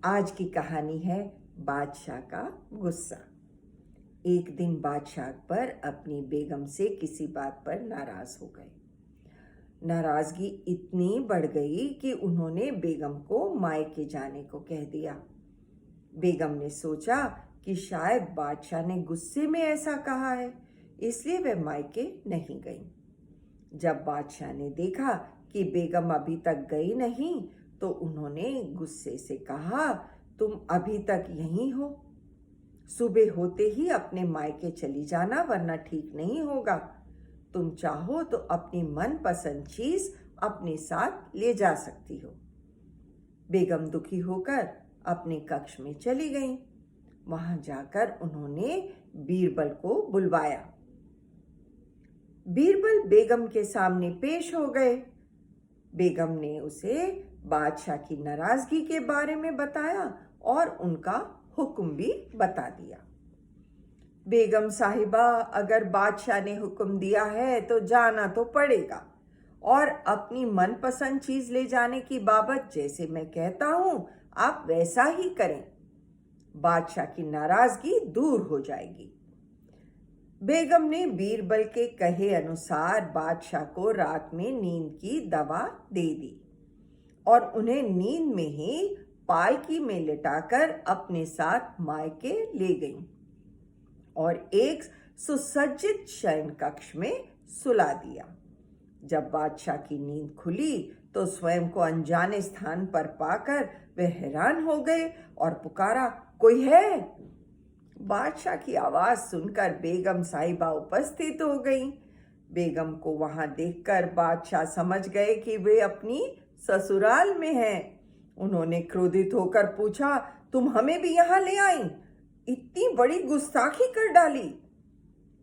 आज की कहानी है बादशाह का गुस्सा। एक दिन बादशाह अकबर अपनी बेगम से किसी बात पर नाराज हो गए। नाराजगी इतनी बढ़ गई कि उन्होंने बेगम को मायके जाने को कह दिया। बेगम ने सोचा कि शायद बादशाह ने गुस्से में ऐसा कहा है, इसलिए वह मायके नहीं गई। जब बादशाह ने देखा कि बेगम अभी तक गई नहीं, तो उन्होंने गुस्से से कहा, तुम अभी तक यहीं हो? सुबह होते ही अपने मायके चली जाना, वरना ठीक नहीं होगा। तुम चाहो तो अपनी मनपसंद चीज अपने साथ ले जा सकती हो। बेगम दुखी होकर अपने कक्ष में चली गईं। वहां जाकर उन्होंने बीरबल को बुलवाया। बीरबल बेगम के सामने पेश हो गए। बेगम ने उसे बादशाह की नाराजगी के बारे में बताया और उनका हुक्म भी बता दिया। बेगम साहिबा, अगर बादशाह ने हुक्म दिया है तो जाना तो पड़ेगा, और अपनी मनपसंद चीज ले जाने की बाबत जैसे मैं कहता हूं आप वैसा ही करें। बादशाह की नाराजगी दूर हो जाएगी। बेगम ने बीरबल के कहे अनुसार बादशाह को रात में नींद की दवा दे दी और उन्हें नींद में ही पालकी में लिटाकर अपने साथ मायके ले गईं और एक सुसज्जित शयन कक्ष में सुला दिया। जब बादशाह की नींद खुली तो स्वयं को अनजाने स्थान पर पाकर वे हैरान हो गए और पुकारा, कोई है? बादशाह की आवाज सुनकर बेगम साहिबा उपस्थित हो गईं। बेगम को वहां देखकर बादशाह समझ गए कि वे अपनी ससुराल में हैं। उन्होंने क्रोधित होकर पूछा, तुम हमें भी यहां ले आई? इतनी बड़ी गुस्ताखी कर डाली।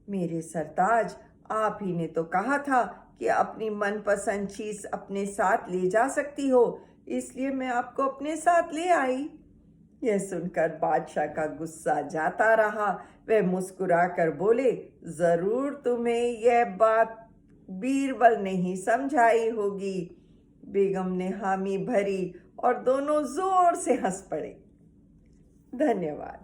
मेरे सरताज, आप ही ने तो कहा था कि अपनी मनपसंद चीज अपने साथ ले जा सकती हो, इसलिए मैं आपको अपने साथ ले आई। यह सुनकर बादशाह का गुस्सा जाता रहा। वह मुस्कुराकर बोले, जरूर तुम्हें यह बात बीरबल ने ही समझाई होगी। बेगम ने हामी भरी और दोनों जोर से हंस पड़े। धन्यवाद।